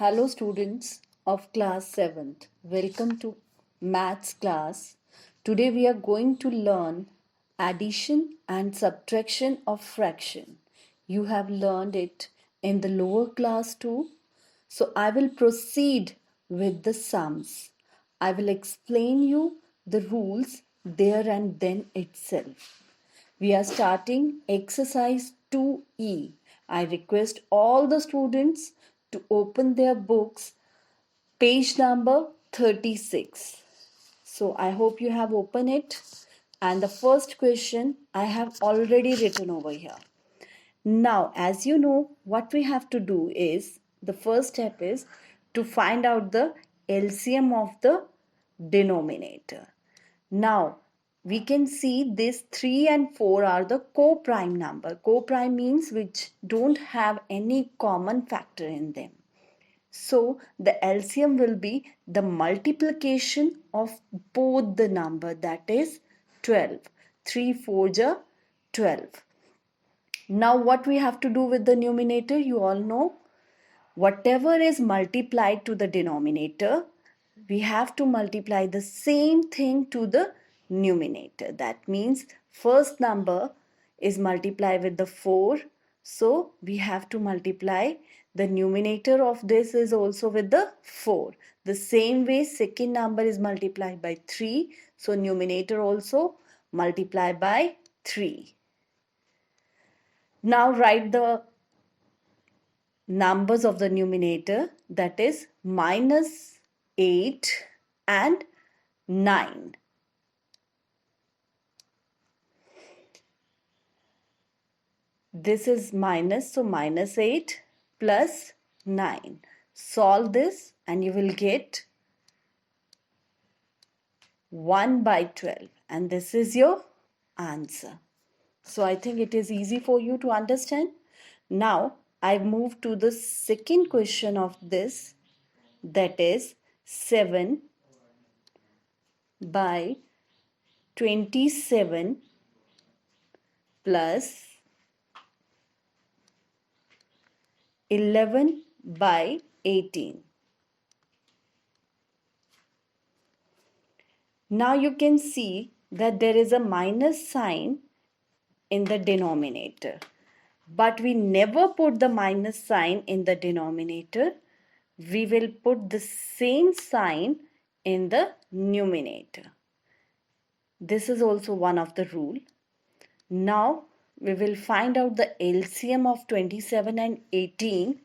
Hello students of class 7th. Welcome to maths class. Today we are going to learn addition and subtraction of fraction. You have learned it in the lower class too. So I will proceed with the sums. I will explain you the rules there and then itself. We are starting exercise 2E. I request all the students to open their books, page number 36. So I hope you have opened it. And the first question I have already written over here. Now, as you know, what we have to do is the first step is to find out the LCM of the denominator. Now, we can see this 3 and 4 are the co-prime number. Co-prime means which don't have any common factor in them. So, the LCM will be the multiplication of both the number, that is 12. 3 4 ja 12. Now what we have to do with the numerator, you all know. Whatever is multiplied to the denominator, we have to multiply the same thing to the numerator. That means first number is multiplied with the 4. So we have to multiply the numerator of this is also with the 4. The same way second number is multiplied by 3. So numerator also multiply by 3. Now write the numbers of the numerator, that is minus 8 and 9. This is minus, so minus 8 plus 9. Solve this and you will get 1 by 12 and this is your answer. So I think it is easy for you to understand. Now I move to the second question of this, that is 7 by 27 plus 11 by 18. Now you can see that there is a minus sign in the denominator. But we never put the minus sign in the denominator. We will put the same sign in the numerator. This is also one of the rule. Now we will find out the LCM of 27 and 18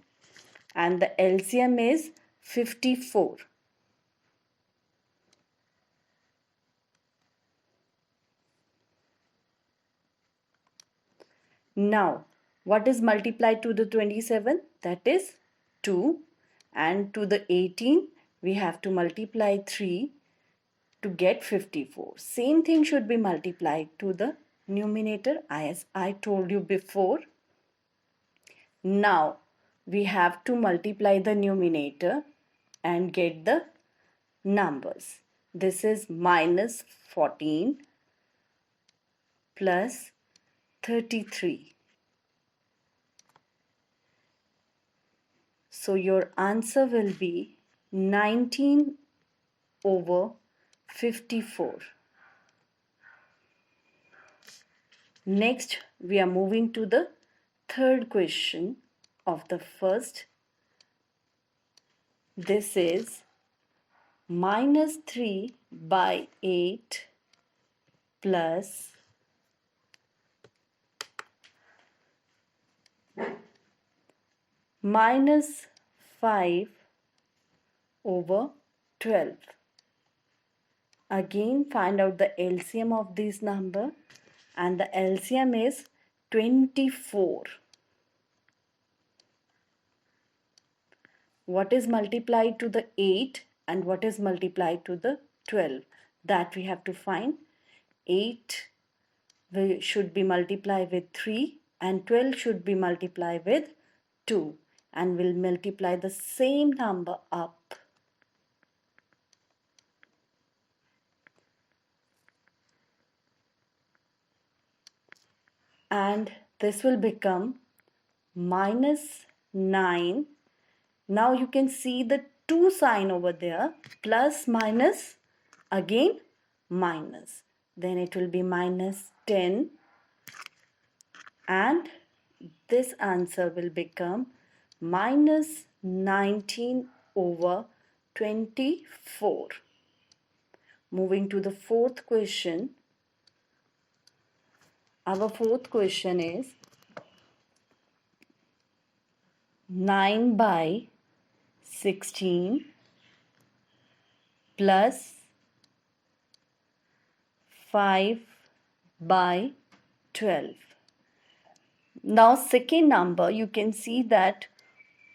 and the LCM is 54. Now what is multiplied to the 27? That is 2, and to the 18 we have to multiply 3 to get 54. Same thing should be multiplied to the numerator as I told you before. Now we have to multiply the numerator and get the numbers. This is minus 14 plus 33. So your answer will be 19 over 54. Next, we are moving to the third question of the first. This is minus 3 by 8 plus minus 5 over 12. Again find out the LCM of this number and the LCM is 24. What is multiplied to the 8 and what is multiplied to the 12? That we have to find. 8 should be multiplied with 3 and 12 should be multiplied with 2 and we'll multiply the same number up. And this will become minus 9 Now you can see the 2 sign over there, plus minus, again minus. Then it will be minus 10 and this answer will become minus 19 over 24. Moving to the fourth question. Our fourth question is 9 by 16 plus 5 by 12. Now second number, you can see that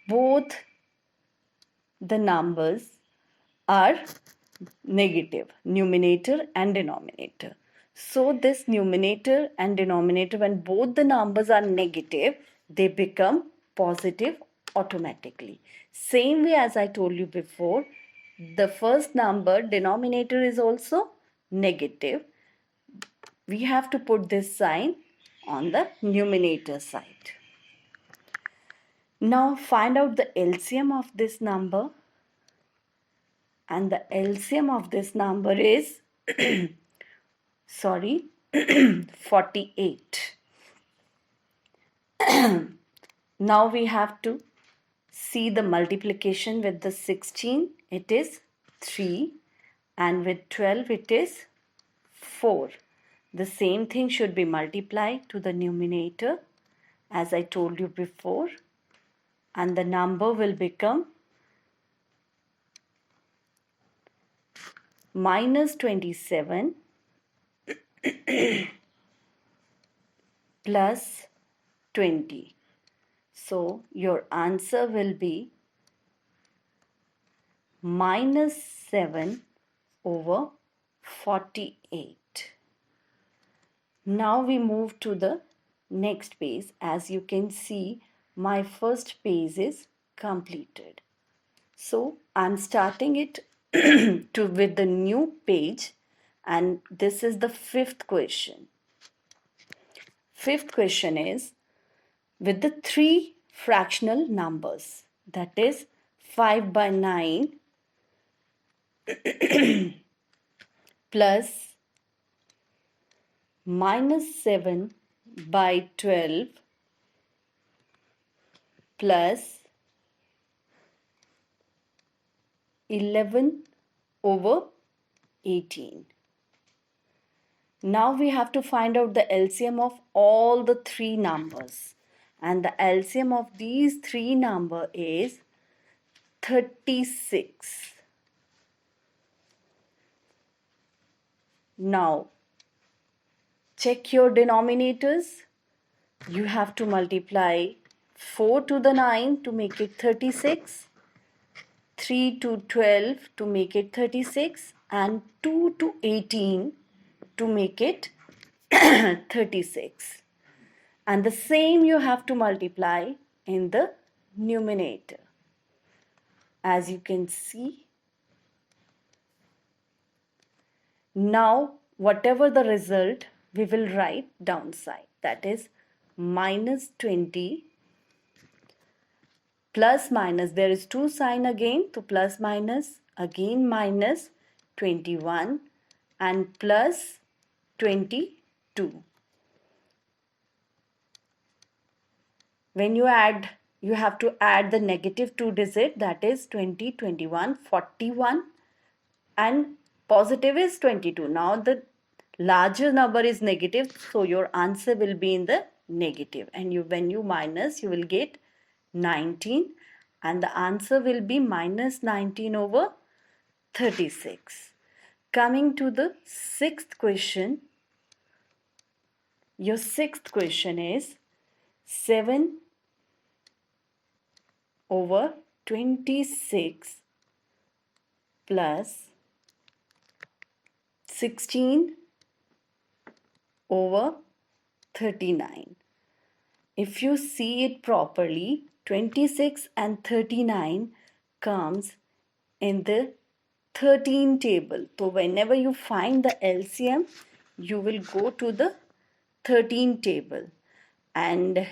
both the numbers are negative, numerator and denominator. So this numerator and denominator, when both the numbers are negative, they become positive automatically. Same way as I told you before, the first number denominator is also negative. We have to put this sign on the numerator side. Now find out the LCM of this number, and the LCM of this number is 48. Now we have to see the multiplication with the 16. It is 3 and with 12 it is 4. The same thing should be multiplied to the numerator as I told you before, and the number will become minus 27 plus 20. So your answer will be minus 7 over 48. Now we move to the next page. As you can see, my first page is completed. So I'm starting it with the new page, and this is the fifth question. Fifth question is with the 3 fractional numbers, that is 5 by 9 plus minus 7 by 12 plus 11 over 18. Now we have to find out the LCM of all the 3 numbers. And the LCM of these 3 numbers is 36. Now, check your denominators. You have to multiply 4 to the 9 to make it 36, 3 to 12 to make it 36, and 2 to 18 to make it 36. And the same you have to multiply in the numerator. As you can see, now whatever the result, we will write downside. That is minus 20 plus minus, there is 2 sign again, so plus minus, again minus 21 and plus 22. When you add, you have to add the negative 2 digit, that is 20, 21, 41 and positive is 22. Now the larger number is negative, so your answer will be in the negative, and when you minus, you will get 19, and the answer will be minus 19 over 36. Coming to the sixth question. Your sixth question is 7 over 26 plus 16 over 39. If you see it properly, 26 and 39 comes in the 13 table. So whenever you find the LCM, you will go to the 13 table and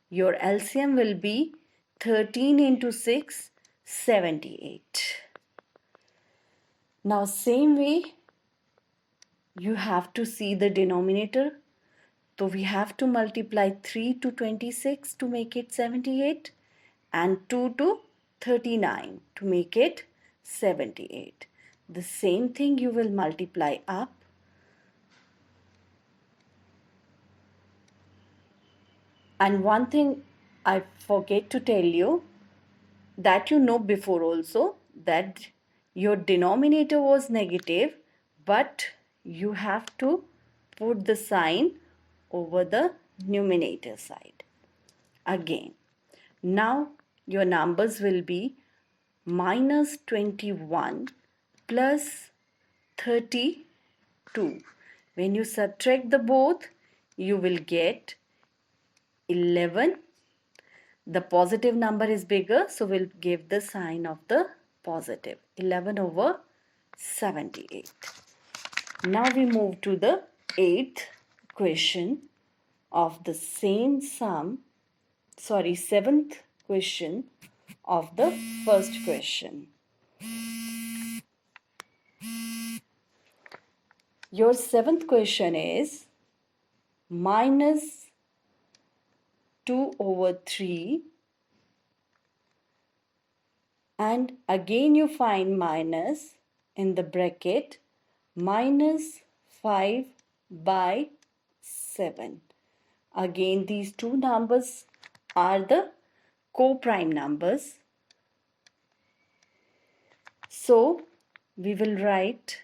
your LCM will be 13 into 6, 78. Now same way you have to see the denominator. So we have to multiply 3 to 26 to make it 78 and 2 to 39 to make it 78. The same thing you will multiply up. And one thing I forget to tell you, that you know before also, that your denominator was negative, but you have to put the sign over the numerator side. Again, now your numbers will be minus 21 plus 32. When you subtract the both, you will get 11. The positive number is bigger, so we'll give the sign of the positive. 11 over 78. Now we move to the 8th question of the same sum. Sorry, 7th question of the first question. Your 7th question is minus 2 over 3, and again you find minus in the bracket, minus 5 by 7. Again these two numbers are the co-prime numbers. So we will write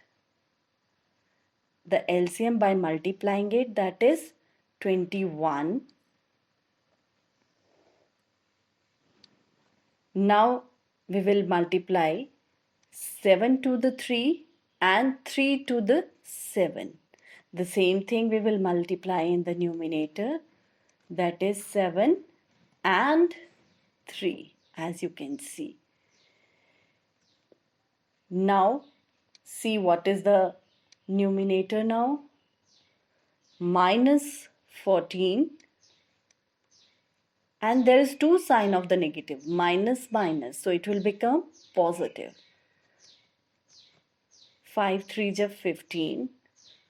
the LCM by multiplying it, that is 21. Now we will multiply 7 to the 3 and 3 to the 7. The same thing we will multiply in the numerator, that is 7 and 3, as you can see. Now see what is the numerator now. Minus 14, and there is two sign of the negative, minus minus, so it will become positive. 5 3 is 15.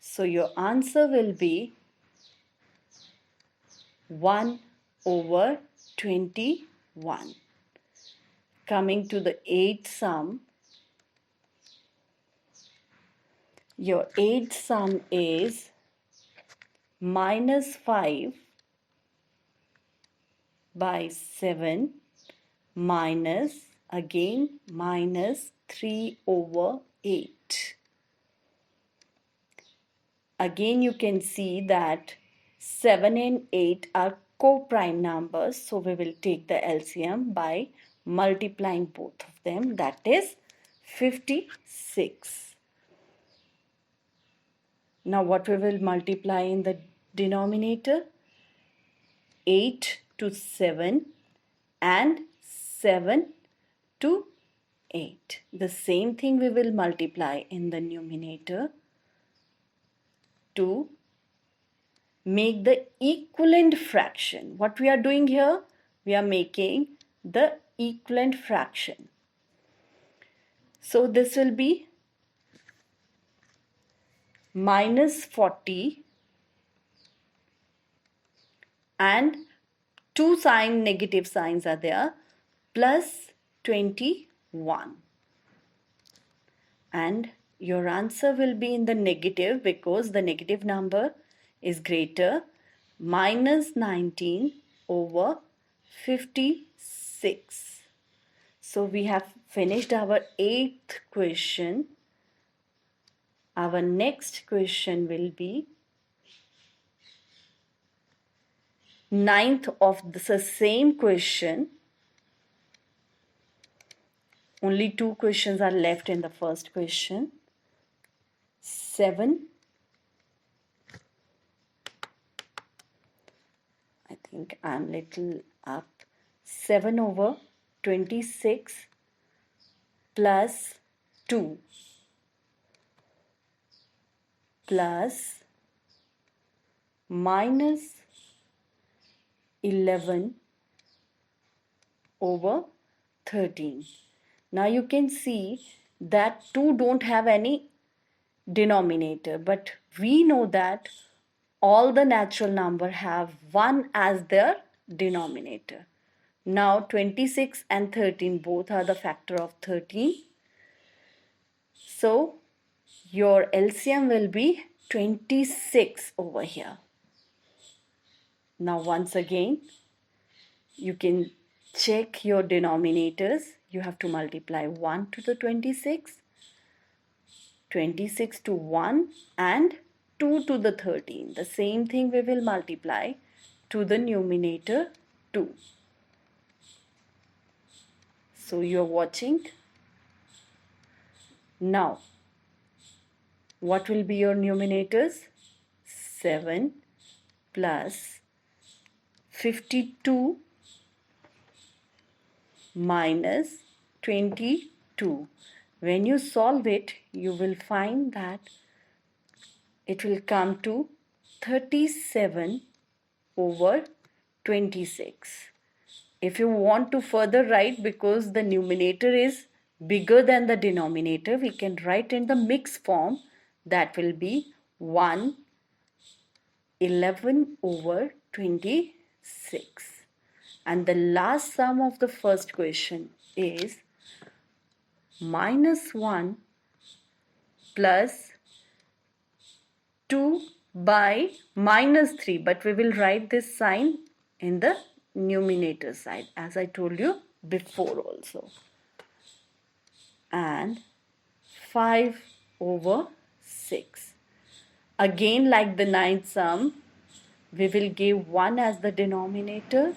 So your answer will be 1 over 21. Coming to the 8th sum. Your 8th sum is minus 5 by 7 minus, again minus 3 over 8. Again you can see that 7 and 8 are co-prime numbers, so we will take the LCM by multiplying both of them, that is 56. Now what we will multiply in the denominator? 8 to 7 and 7 to 8. The same thing we will multiply in the numerator to make the equivalent fraction. What we are doing here? We are making the equivalent fraction. So this will be minus 40 and two negative signs are there, plus 21. And your answer will be in the negative because the negative number is greater. Minus 19 over 56. So we have finished our 8th question. Our next question will be 9th of the same question. Only two questions are left in the first question. 7. I think I'm little up. 7 over 26 plus 2 plus minus 11 over 13. Now you can see that 2 don't have any denominator, but we know that all the natural number have 1 as their denominator. Now 26 and 13 both are the factor of 13. So your LCM will be 26 over here. Now once again, you can check your denominators. You have to multiply 1 to the 26, 26 to 1 and 2 to the 13. The same thing we will multiply to the numerator 2. So you are watching. Now, what will be your numerators? 7 plus 52 minus 22. When you solve it, you will find that it will come to 37 over 26. If you want to further write, because the numerator is bigger than the denominator, we can write in the mixed form. That will be 11 over 26. And the last sum of the first question is minus 1 plus 2 by minus 3. But we will write this sign in the numerator side, as I told you before also. And 5 over 6. Again, like the ninth sum, we will give 1 as the denominator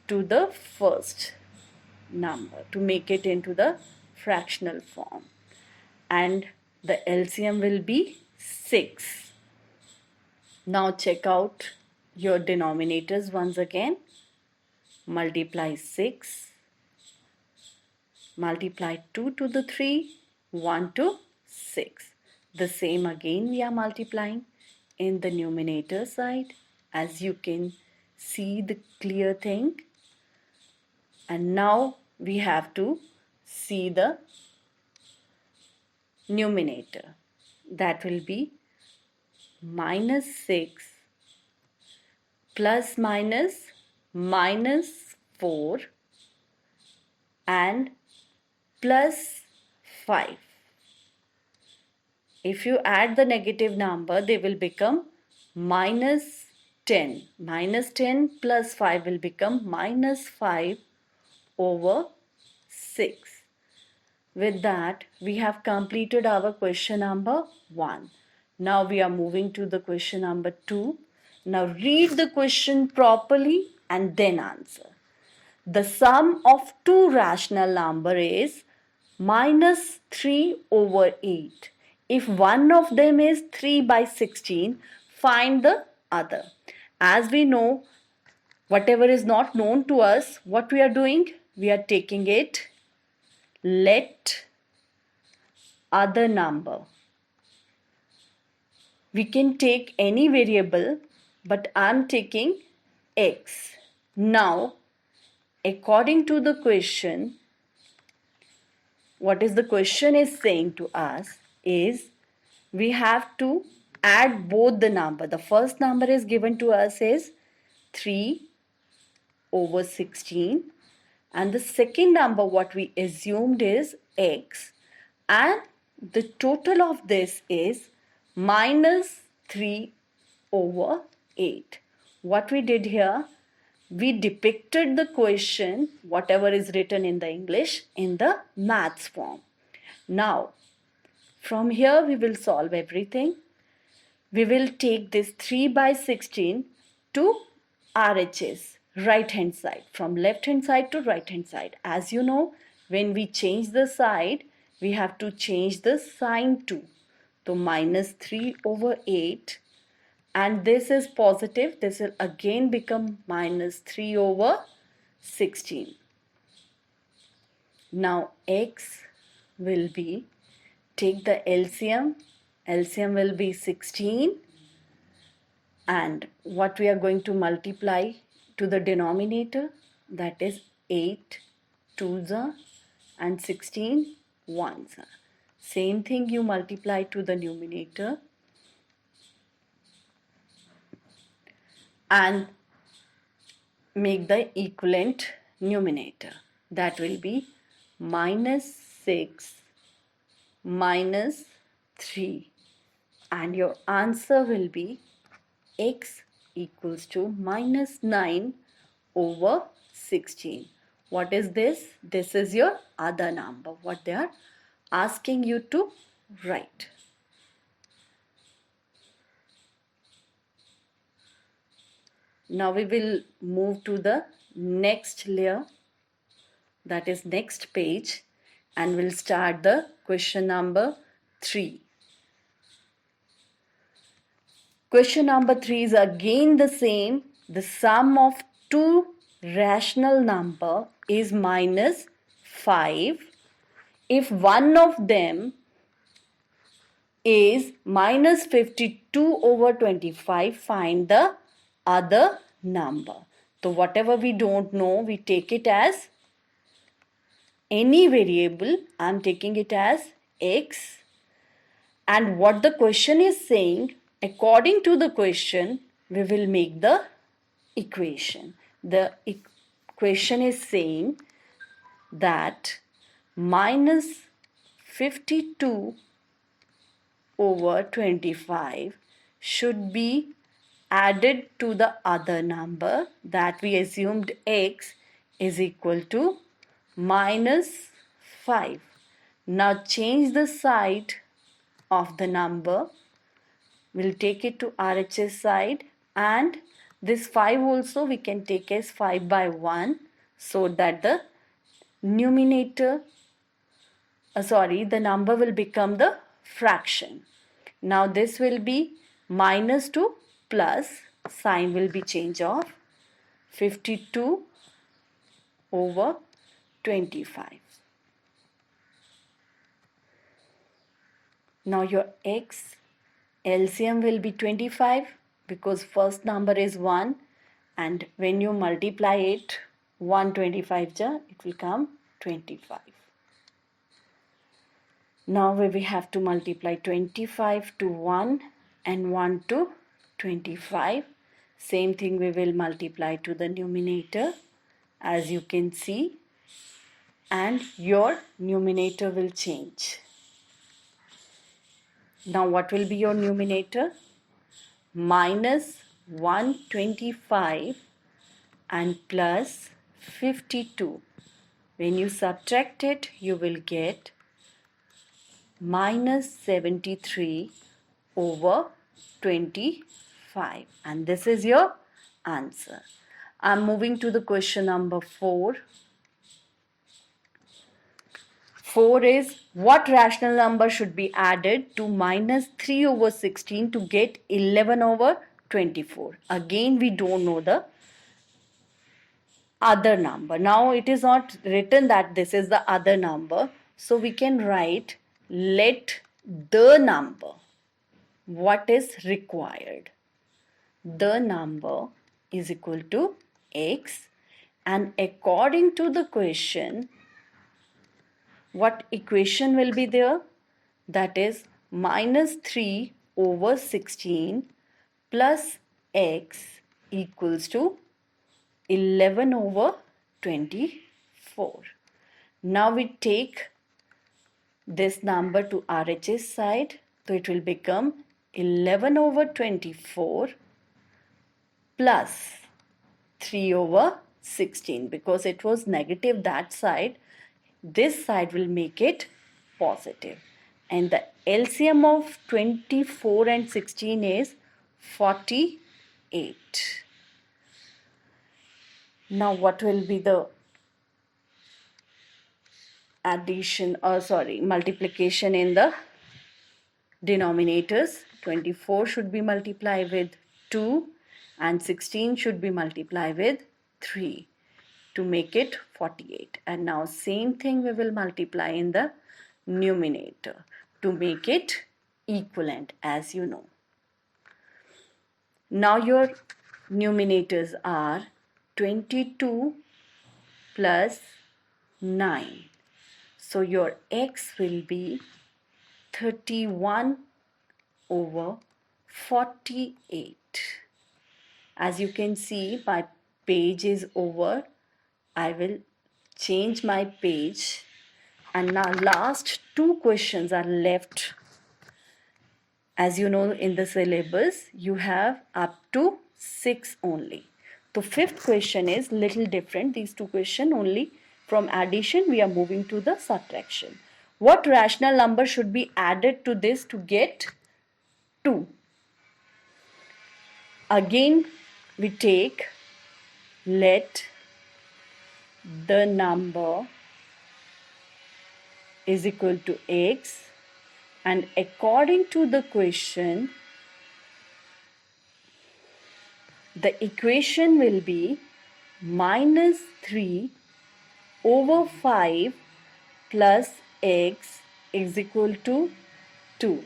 to the first number to make it into the fractional form. And the LCM will be 6. Now check out your denominators once again. Multiply 6. Multiply 2 to the 3, 1 to 6. The same again we are multiplying in the numerator side, as you can see the clear thing. And now we have to see the numerator. That will be minus 6 plus minus 4 and plus 5. If you add the negative number, they will become minus 10. Minus 10 plus 5 will become minus 5 over 6. With that, we have completed our question number 1. Now we are moving to the question number 2. Now read the question properly and then answer. The sum of two rational numbers is minus 3 over 8. If one of them is 3 by 16, find the other. As we know, whatever is not known to us, what we are doing? We are taking it, let other number. We can take any variable, but I am taking x. Now, according to the question, what is the question is saying to us is we have to add both the number. The first number is given to us is 3 over 16, and the second number what we assumed is x, and the total of this is minus 3 over 8. What we did here, we depicted the question, whatever is written in the English, in the maths form. Now, from here we will solve everything. We will take this 3 by 16 to RHS, right hand side, from left hand side to right hand side. As you know, when we change the side, we have to change the sign too. So minus 3 over 8, and this is positive, this will again become minus 3 over 16. Now x will be, take the LCM will be 16, and what we are going to multiply to the denominator, that is 8 twos are and 16 ones are. Same thing you multiply to the numerator and make the equivalent numerator. That will be minus 6 minus 3, and your answer will be x equals to minus 9 over 16. What is this? This is your other number, what they are asking you to write. Now we will move to the next layer, that is next page, and we'll start the question number 3. Question number 3 is again the same. The sum of two rational number is minus 5. If one of them is minus 52 over 25, find the other number. So whatever we don't know, we take it as any variable. I'm taking it as x. And what the question is saying, according to the question, we will make the equation. The equation is saying that minus 52 over 25 should be added to the other number that we assumed x is equal to minus 5. Now change the side of the number. We'll take it to RHS side, and this 5 also we can take as 5 by 1, so that the numerator, the number will become the fraction. Now this will be minus to plus, sign will be change of 52 over 25. Now your x LCM will be 25 because first number is 1, and when you multiply it 125 it will come 25. Now we have to multiply 25 to 1 and 1 to 25. Same thing we will multiply to the numerator, as you can see, and your numerator will change. Now what will be your numerator? Minus 125 and plus 52. When you subtract it, you will get minus 73 over 25. And this is your answer. I'm moving to the question number 4. 4 is, what rational number should be added to minus 3 over 16 to get 11 over 24? Again, we don't know the other number. Now it is not written that this is the other number. So we can write, let the number, what is required? The number is equal to x, and according to the question, what equation will be there? That is minus 3 over 16 plus x equals to 11 over 24. Now we take this number to RHS side, so it will become 11 over 24 plus 3 over 16, because it was negative that side. This side will make it positive. And the LCM of 24 and 16 is 48. Now what will be the multiplication in the denominators? 24 should be multiplied with 2 and 16 should be multiplied with 3 to make it 48. And now same thing we will multiply in the numerator to make it equivalent, as you know. Now your numerators are 22 plus 9. So your x will be 31 over 48. As you can see, my page is over. I will change my page. And now last two questions are left. As you know, in the syllabus, you have up to 6 only. The fifth question is little different. These two questions only. From addition, we are moving to the subtraction. What rational number should be added to this to get 2? Again, we take let the number is equal to x, and according to the question, the equation will be minus 3 over 5 plus x is equal to 2.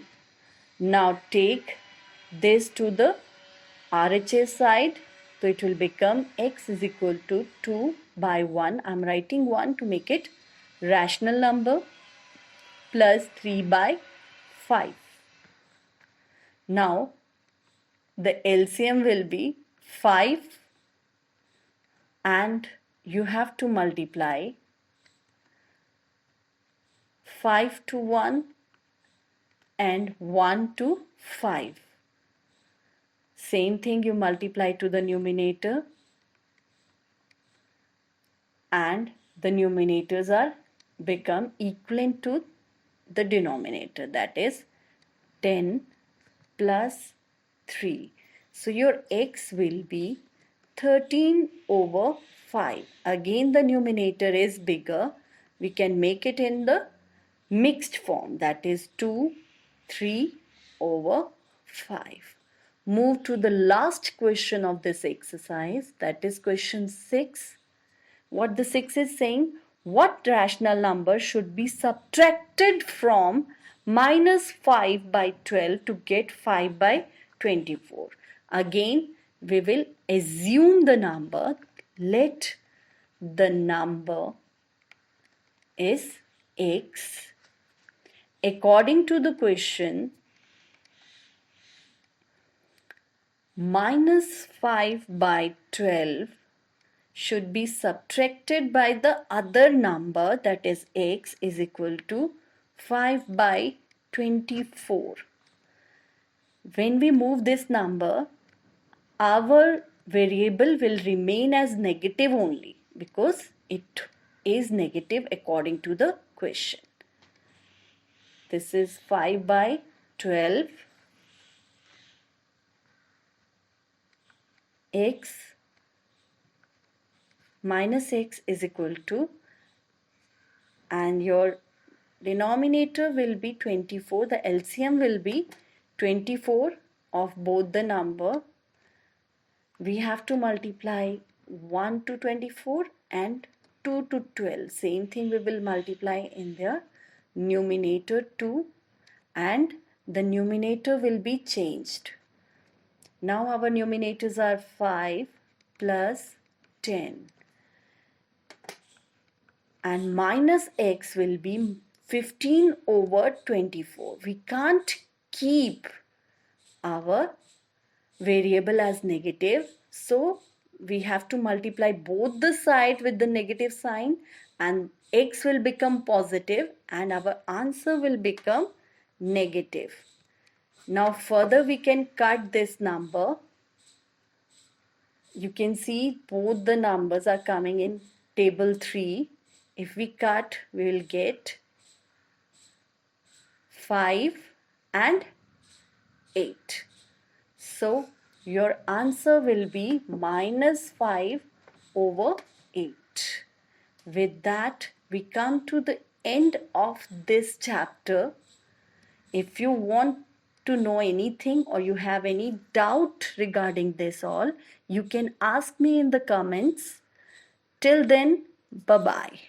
Now take this to the RHS side. So it will become x is equal to 2 by 1. I am writing 1 to make it rational number, plus 3 by 5. Now the LCM will be 5, and you have to multiply 5 to 1 and 1 to 5. Same thing, you multiply to the numerator, and the numerators are become equivalent to the denominator, that is 10 plus 3. So your x will be 13 over 5. Again the numerator is bigger. We can make it in the mixed form, that is 2, 3 over 5. Move to the last question of this exercise, that is question 6. What the 6 is saying, what rational number should be subtracted from minus 5 by 12 to get 5 by 24? Again, we will assume the number. Let the number is x. According to the question, minus 5 by 12 should be subtracted by the other number, that is x is equal to 5 by 24. When we move this number, our variable will remain as negative only because it is negative according to the question. This is 5 by 12 x minus x is equal to, and your denominator will be 24. The LCM will be 24 of both the number. We have to multiply 1 to 24 and 2 to 12. Same thing we will multiply in the numerator 2, and the numerator will be changed. Now our numerators are 5 plus 10. And minus x will be 15 over 24. We can't keep our variable as negative, so we have to multiply both the sides with the negative sign, and x will become positive and our answer will become negative. Now further we can cut this number. You can see both the numbers are coming in table 3. If we cut, we will get 5 and 8. So your answer will be minus 5 over 8. With that, we come to the end of this chapter. If you want to know anything or you have any doubt regarding this all, you can ask me in the comments. Till then, bye-bye.